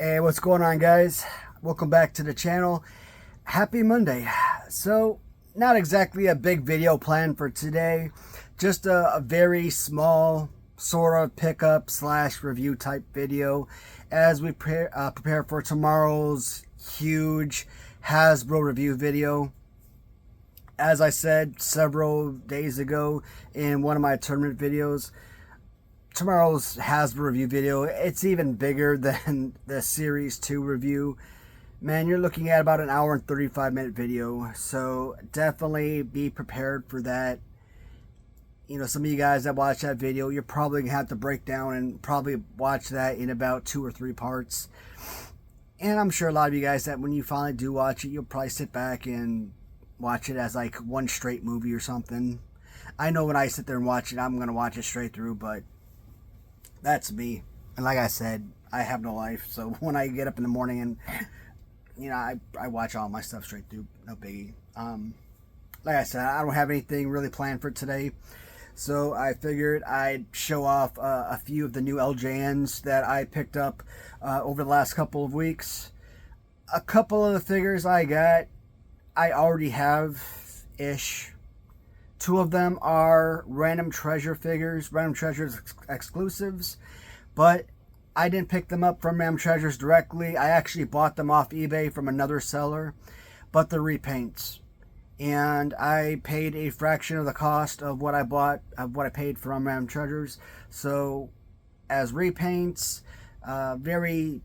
Hey, what's going on, guys? Welcome back to the channel. Happy Monday. So, not exactly a big video planned for today, just a very small sort of pickup slash review type video as we prepare for tomorrow's huge Hasbro review video. As I said several days ago in one of my tournament videos, tomorrow's Hasbro review video, it's even bigger than the Series 2 review. Man, you're looking at about an hour and 35-minute video, so definitely be prepared for that. You know, some of you guys that watch that video, you're probably going to have to break down and probably watch that in about 2 or 3 parts. And I'm sure a lot of you guys that when you finally do watch it, you'll probably sit back and watch it as like one straight movie or something. I know when I sit there and watch it, I'm going to watch it straight through, but that's me. And like I said, I have no life. So when I get up in the morning and, you know, I watch all my stuff straight through. No biggie. Like I said, I don't have anything really planned for today. So I figured I'd show off a few of the new LJNs that I picked up over the last couple of weeks. A couple of the figures I got, I already have-ish. 2 of them are Random Treasure figures, Random Treasures exclusives, but I didn't pick them up from Random Treasures directly. I actually bought them off eBay from another seller, but they're repaints. And I paid a fraction of the cost of what I paid from Random Treasures. So, as repaints, very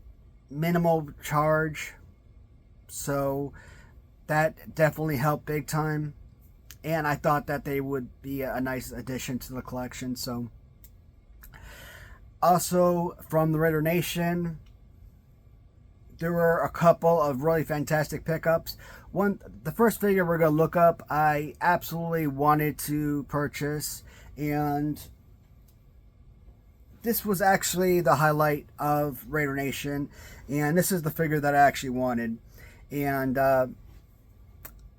minimal charge. So, that definitely helped big time. And I thought that they would be a nice addition to the collection. So, also from the Raider Nation, there were a couple of really fantastic pickups. The first figure we're going to look up, I absolutely wanted to purchase. And this was actually the highlight of Raider Nation. And this is the figure that I actually wanted. And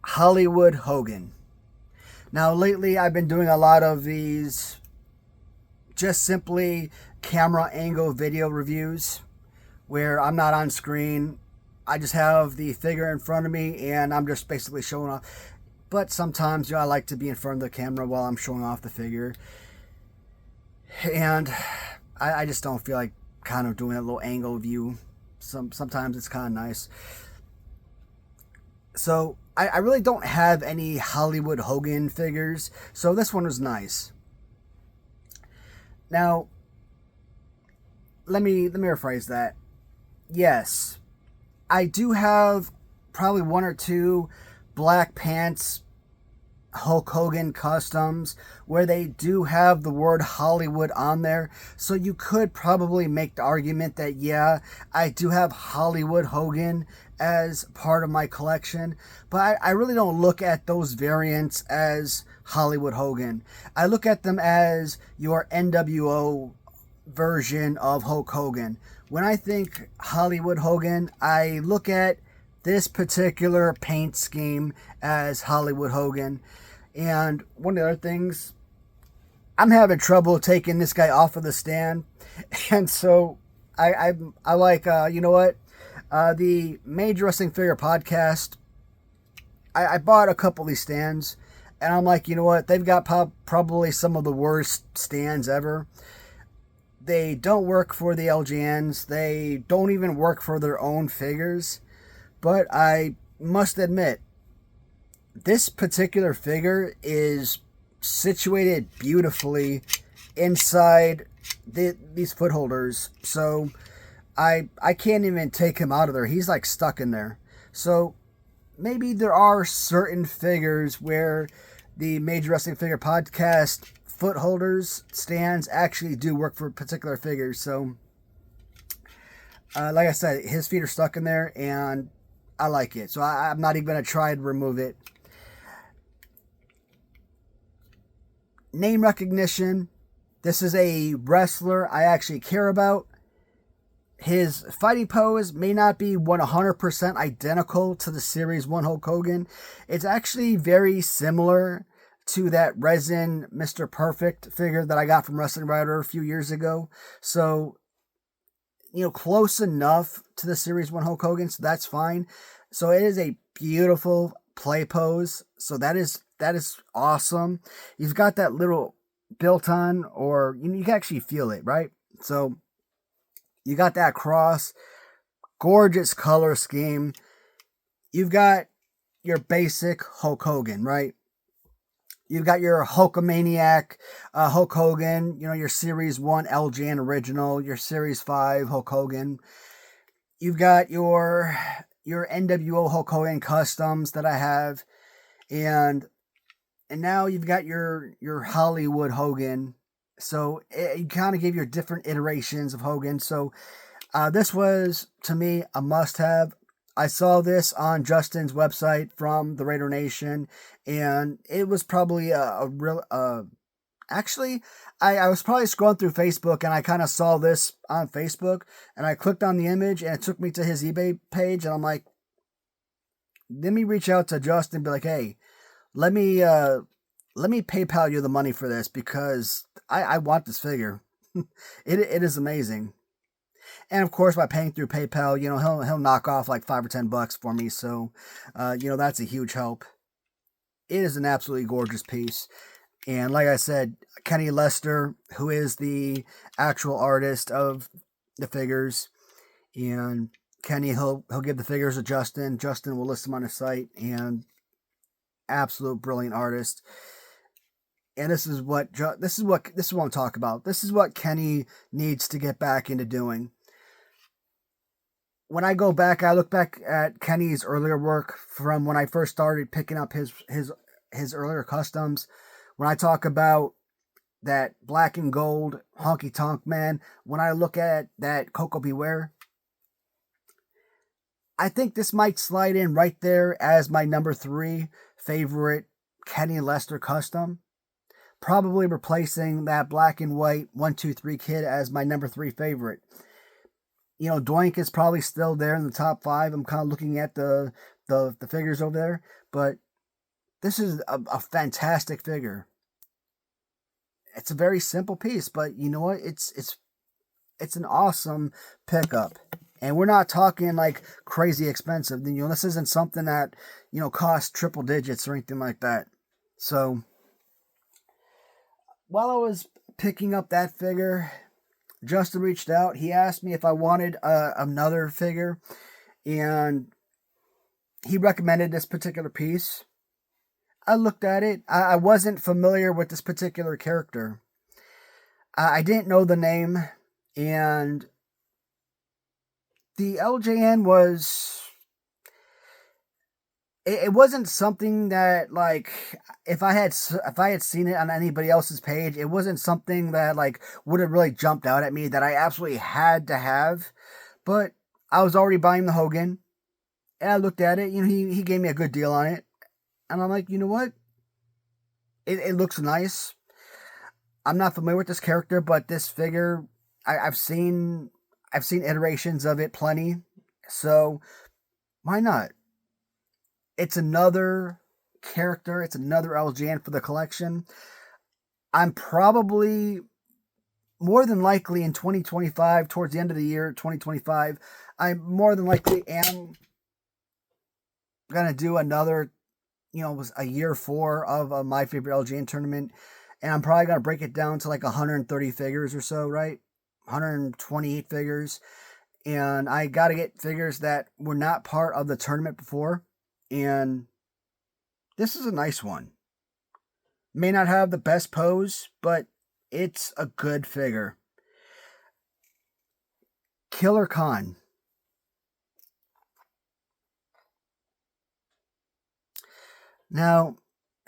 Hollywood Hogan. Now, lately, I've been doing a lot of these just simply camera angle video reviews where I'm not on screen. I just have the figure in front of me and I'm just basically showing off. But sometimes, you know, I like to be in front of the camera while I'm showing off the figure. And I just don't feel like kind of doing a little angle view. Sometimes it's kind of nice. So, I really don't have any Hollywood Hogan figures, so this one was nice. Now, let me rephrase that. Yes, I do have probably 1 or 2 Black Pants Hulk Hogan customs where they do have the word Hollywood on there, so you could probably make the argument that yeah, I do have Hollywood Hogan as part of my collection, but I really don't look at those variants as Hollywood Hogan. I look at them as your NWO version of Hulk Hogan. When I think Hollywood Hogan, I look at this particular paint scheme as Hollywood Hogan. And one of the other things, I'm having trouble taking this guy off of the stand. And so I like, you know what? The Major Wrestling Figure Podcast, I bought a couple of these stands. And I'm like, you know what? They've got probably some of the worst stands ever. They don't work for the LJNs. They don't even work for their own figures. But I must admit, this particular figure is situated beautifully inside these foot holders. So I can't even take him out of there. He's like stuck in there. So maybe there are certain figures where the Major Wrestling Figure Podcast foot holders stands actually do work for particular figures. So like I said, his feet are stuck in there and I like it. So I'm not even going to try to remove it. Name recognition. This is a wrestler I actually care about. His fighting pose may not be 100% identical to the Series 1 Hulk Hogan. It's actually very similar to that resin Mr. Perfect figure that I got from Wrestling Writer a few years ago. So, close enough to the Series 1 Hulk Hogan, so that's fine. So it is a beautiful play pose. So that is awesome. You've got that little built on, or you can actually feel it, right? So you got that cross, gorgeous color scheme. You've got your basic Hulk Hogan, right? You've got your Hulkamaniac Hulk Hogan, your Series 1 LJN original, your Series 5 Hulk Hogan. You've got your NWO Hulk Hogan customs that I have, and now you've got your Hollywood Hogan. So you kind of give your different iterations of Hogan. So this was, to me, a must-have. I saw this on Justin's website from the Raider Nation, and it was probably a real... Actually, I was probably scrolling through Facebook, and I kind of saw this on Facebook, and I clicked on the image, and it took me to his eBay page, and I'm like, let me reach out to Justin and be like, hey, let me PayPal you the money for this, because I want this figure. It is amazing. And of course, by paying through PayPal, he'll knock off like $5 or $10 for me. So, that's a huge help. It is an absolutely gorgeous piece. And like I said, Kenny Lester, who is the actual artist of the figures, and Kenny, he'll give the figures to Justin. Justin will list them on his site, and absolute brilliant artist. And this is what I'm talking about. This is what Kenny needs to get back into doing. When I go back, I look back at Kenny's earlier work from when I first started picking up his earlier customs. When I talk about that black and gold honky tonk man, when I look at that Coco Beware, I think this might slide in right there as my number 3 favorite Kenny Lester custom. Probably replacing that black and white 1-2-3 kid as my number 3 favorite. Doink is probably still there in the top 5. I'm kind of looking at the figures over there, but this is a fantastic figure. It's a very simple piece, but you know what? It's an awesome pickup. And we're not talking like crazy expensive. This isn't something that, costs triple digits or anything like that. So while I was picking up that figure, Justin reached out. He asked me if I wanted another figure, and he recommended this particular piece. I looked at it. I wasn't familiar with this particular character. I didn't know the name, and the LJN was... It wasn't something that, like, if I had seen it on anybody else's page, it wasn't something that, like, would have really jumped out at me that I absolutely had to have. But I was already buying the Hogan, and I looked at it. He gave me a good deal on it, and I'm like, you know what? It looks nice. I'm not familiar with this character, but this figure, I've seen iterations of it plenty, so why not? It's another character. It's another LJN for the collection. I'm probably, more than likely in 2025, towards the end of the year, 2025, I more than likely am going to do another, a year 4 of my favorite LJN tournament. And I'm probably going to break it down to like 130 figures or so, right? 128 figures. And I got to get figures that were not part of the tournament before. And this is a nice one. May not have the best pose, but it's a good figure. Killer Khan. Now,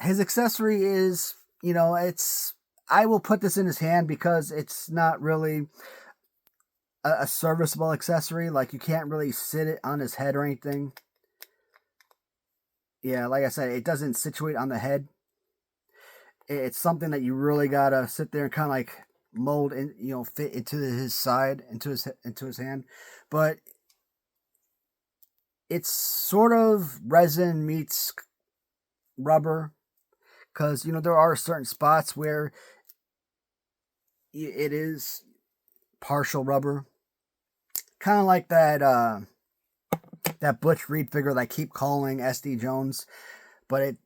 his accessory is, I will put this in his hand because it's not really a serviceable accessory. Like, you can't really sit it on his head or anything. Yeah, like I said, it doesn't situate on the head. It's something that you really gotta sit there and kind of like mold in, fit into his side, into his hand. But it's sort of resin meets rubber, because there are certain spots where it is partial rubber. Kind of like that Butch Reed figure that I keep calling SD Jones, but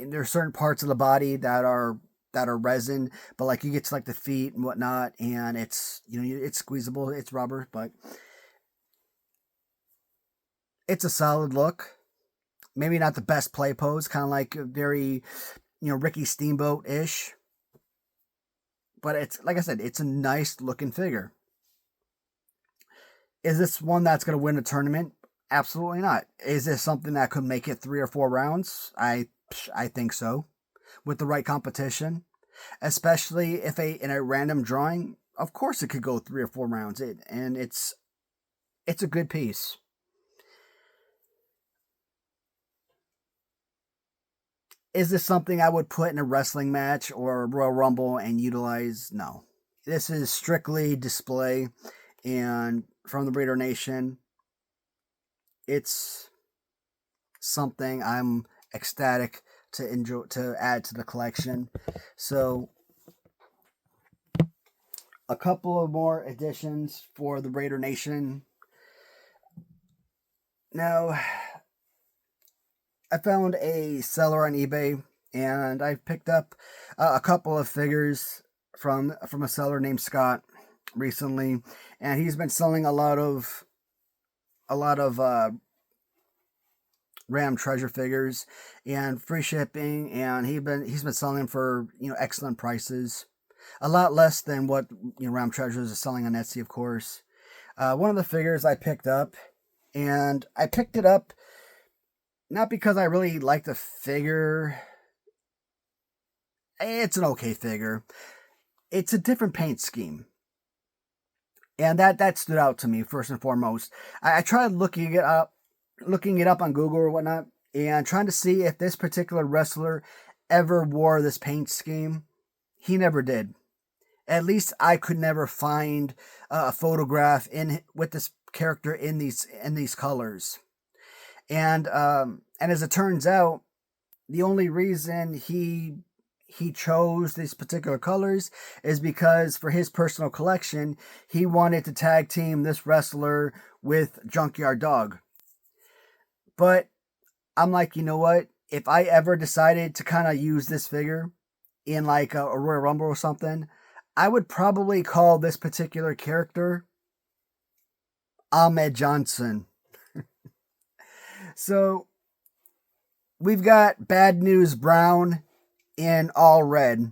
there's certain parts of the body that are resin, but like you get to like the feet and whatnot, and it's it's squeezable, it's rubber, but it's a solid look. Maybe not the best play pose, kind of like a very Ricky Steamboat ish, but it's like I said, it's a nice looking figure. Is this one that's going to win a tournament? Absolutely not. Is this something that could make it 3 or 4 rounds? I think so, with the right competition, especially if in a random drawing. Of course, it could go 3 or 4 rounds. It's a good piece. Is this something I would put in a wrestling match or a Royal Rumble and utilize? No. This is strictly display, and from the Raider Nation, it's something I'm ecstatic to enjoy, to add to the collection. So a couple of more additions for the Raider Nation. Now, I found a seller on eBay, and I picked up a couple of figures from a seller named Scott recently, and he's been selling a lot of Ram treasure figures and free shipping, and he's been selling them for excellent prices, a lot less than what Ram Treasures is selling on Etsy, of course. One of the figures I picked up, and I picked it up not because I really like the figure. It's an okay figure. It's a different paint scheme, and that stood out to me first and foremost. I tried looking it up on Google or whatnot, and trying to see if this particular wrestler ever wore this paint scheme. He never did. At least I could never find a photograph with this character in these colors. And as it turns out, the only reason he chose these particular colors is because for his personal collection, he wanted to tag team this wrestler with Junkyard Dog. But I'm like, you know what? If I ever decided to kind of use this figure in like a Royal Rumble or something, I would probably call this particular character Ahmed Johnson. So we've got Bad News Brown in all red.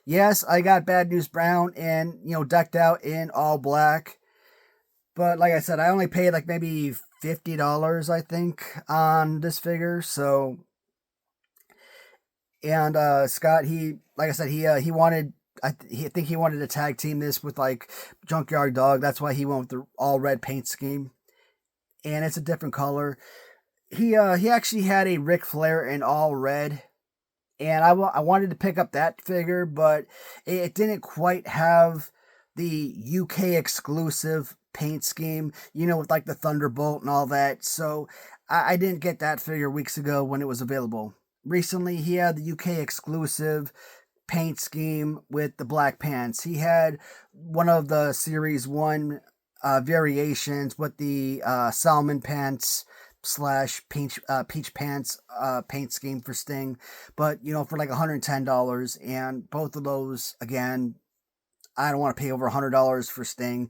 Yes, I got Bad News Brown in, decked out in all black. But like I said, I only paid like maybe $50, I think, on this figure. So, and Scott, like I said, he wanted, I think he wanted to tag team this with like Junkyard Dog. That's why he went with the all red paint scheme, and it's a different color. He actually had a Ric Flair in all red, and I wanted to pick up that figure, but it didn't quite have the UK exclusive paint scheme, with like the Thunderbolt and all that. So I didn't get that figure weeks ago when it was available. Recently, he had the UK exclusive paint scheme with the black pants. He had one of the Series 1 variations with the salmon pants / peach pants paint scheme for Sting, but for like $110, and both of those, again, I don't want to pay over $100 for Sting.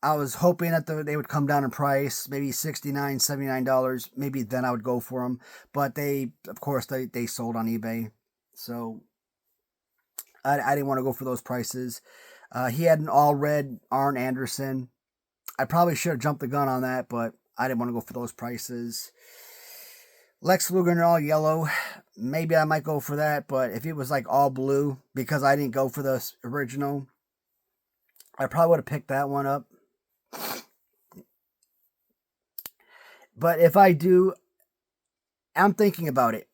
I was hoping that they would come down in price, maybe $69, $79. Maybe then I would go for them, but of course they sold on eBay, so I didn't want to go for those prices. He had an all red Arn Anderson. I probably should have jumped the gun on that, but I didn't want to go for those prices. Lex Luger in all yellow. Maybe I might go for that, but if it was like all blue, because I didn't go for the original, I probably would have picked that one up. But if I do, I'm thinking about it.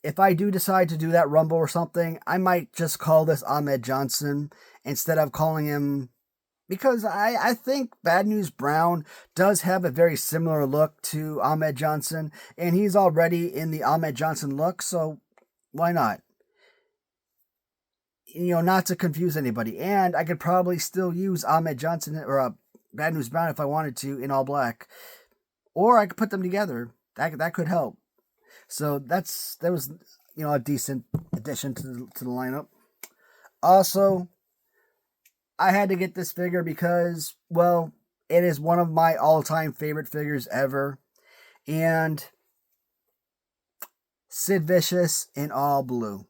If I do decide to do that Rumble or something, I might just call this Ahmed Johnson instead of calling him, because I think Bad News Brown does have a very similar look to Ahmed Johnson, and he's already in the Ahmed Johnson look, so why not? Not to confuse anybody. And I could probably still use Ahmed Johnson, or Bad News Brown if I wanted to in all black, or I could put them together. That could help. So that was a decent addition to the lineup. Also, I had to get this figure because, well, it is one of my all-time favorite figures ever, and Sid Vicious in all blue.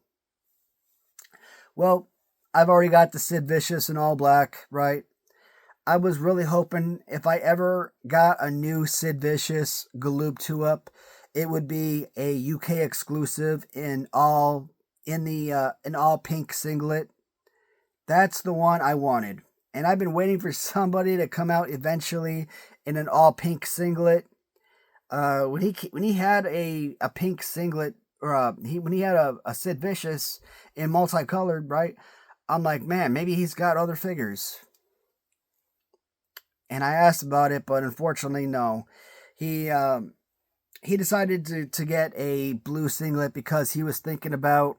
Well, I've already got the Sid Vicious in all black, right? I was really hoping if I ever got a new Sid Vicious Galoob 2-up, it would be a UK exclusive in all pink singlet. That's the one I wanted. And I've been waiting for somebody to come out eventually in an all pink singlet. When he had a pink singlet, or when he had a Sid Vicious in multicolored, right? I'm like, man, maybe he's got other figures. And I asked about it, but unfortunately, no. He decided to get a blue singlet because he was thinking about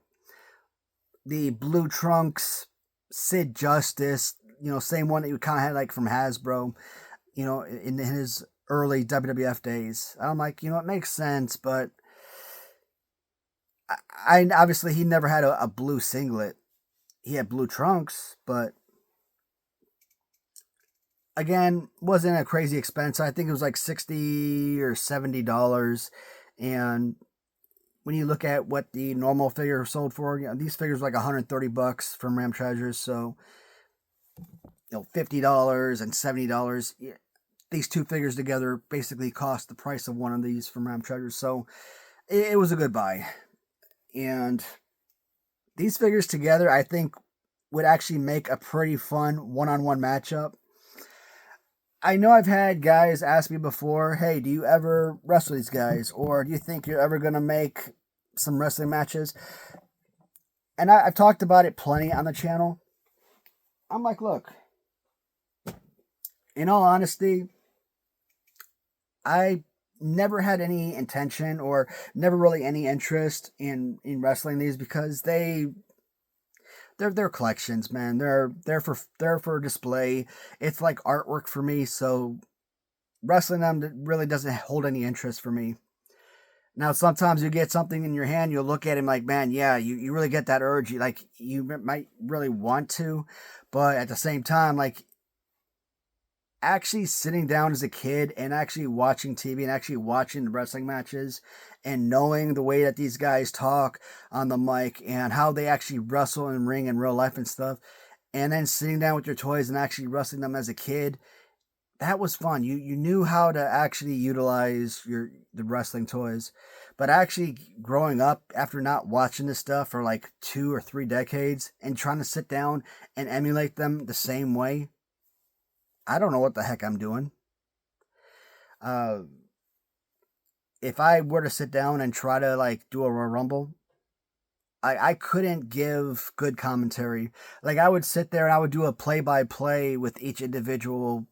the blue trunks Sid Justice, same one that you kind of had like from Hasbro, in his early WWF days. I'm like, it makes sense, but I obviously he never had a blue singlet. He had blue trunks, but again, wasn't a crazy expense. I think it was like $60 or $70, and when you look at what the normal figure sold for, these figures were like $130 from Ram Treasures. So, $50 and $70. These two figures together basically cost the price of one of these from Ram Treasures. So, it was a good buy. And these figures together, I think, would actually make a pretty fun one-on-one matchup. I know I've had guys ask me before, hey, do you ever wrestle these guys? Or do you think you're ever going to make some wrestling matches? And I've talked about it plenty on the channel. I'm like, look, in all honesty, I never had any intention or never really any interest in wrestling these because they're collections, man. They're for display. It's like artwork for me, so wrestling them really doesn't hold any interest for me. Now, sometimes you get something in your hand, you'll look at him like, man, yeah, you really get that urge. You might really want to, but at the same time, like, actually sitting down as a kid and actually watching TV and actually watching the wrestling matches and knowing the way that these guys talk on the mic and how they actually wrestle and ring in real life and stuff, and then sitting down with your toys and actually wrestling them as a kid, that was fun. You knew how to actually utilize the wrestling toys. But actually growing up after not watching this stuff for like 2 or 3 decades and trying to sit down and emulate them the same way, I don't know what the heck I'm doing. If I were to sit down and try to like do a Royal Rumble, I couldn't give good commentary. Like, I would sit there and I would do a play-by-play with each individual,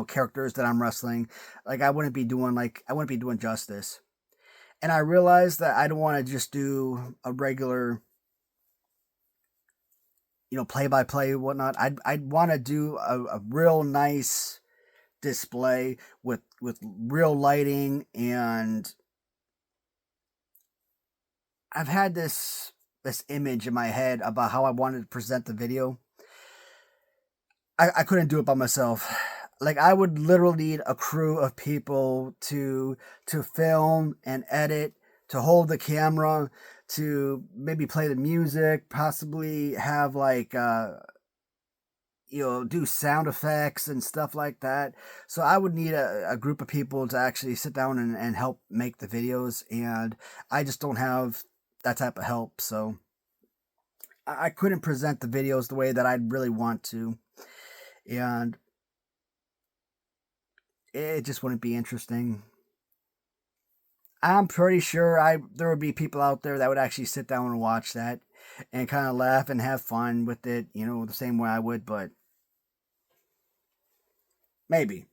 characters that I'm wrestling. Like, I wouldn't be doing justice. And I realized that I don't want to just do a regular, play-by-play and whatnot. I'd want to do a real nice display with real lighting, and I've had this image in my head about how I wanted to present the video. I couldn't do it by myself. Like, I would literally need a crew of people to film and edit, to hold the camera, to maybe play the music, possibly have like do sound effects and stuff like that. So I would need a group of people to actually sit down and help make the videos, and I just don't have that type of help. So I couldn't present the videos the way that I'd really want to, and it just wouldn't be interesting. I'm pretty sure there would be people out there that would actually sit down and watch that and kind of laugh and have fun with it, the same way I would, but maybe.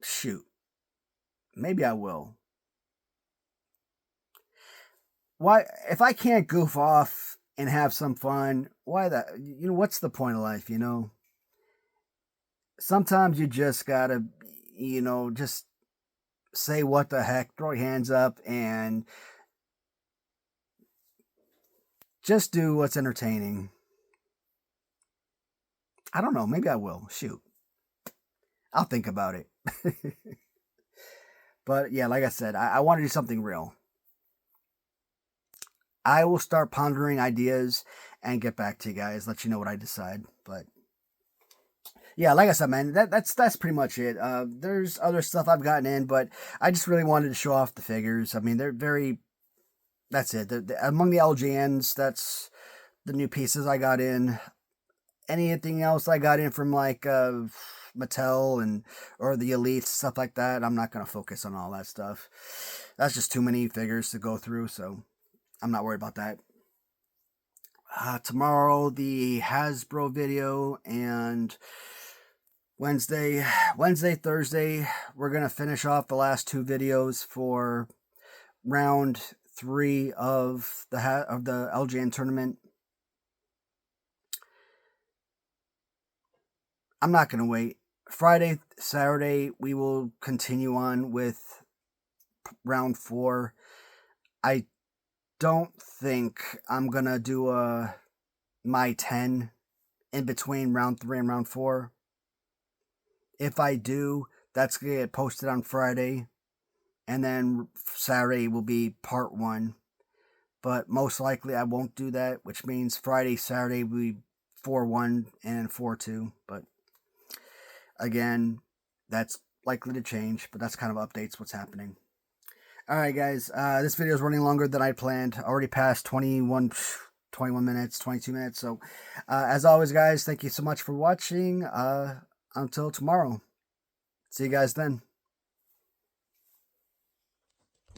Shoot. Maybe I will. Why, if I can't goof off and have some fun. Why that? What's the point of life, Sometimes you just gotta, just say what the heck, throw your hands up, and just do what's entertaining. I don't know. Maybe I will. Shoot. I'll think about it. But yeah, like I said, I want to do something real. I will start pondering ideas and get back to you guys, let you know what I decide. But yeah, like I said, man, that's pretty much it. There's other stuff I've gotten in, but I just really wanted to show off the figures. I mean, they're very. That's it. Among the LJNs, that's the new pieces I got in. Anything else I got in from like Mattel or the Elite, stuff like that, I'm not gonna focus on all that stuff. That's just too many figures to go through, so I'm not worried about that. Tomorrow the Hasbro video, and Wednesday, Thursday, we're gonna finish off the last two videos for round 3 of the LJN tournament. I'm not going to wait. Friday, Saturday, we will continue on with round 4. I don't think I'm going to do my 10 in between round 3 and round 4. If I do, that's going to get posted on Friday. And then Saturday will be part 1. But most likely I won't do that, which means Friday, Saturday will be 4-1 and 4-2. But again, that's likely to change, but that's kind of updates what's happening. Alright guys, this video is running longer than I planned. Already past 21 minutes, 22 minutes. So as always guys, thank you so much for watching. Until tomorrow. See you guys then.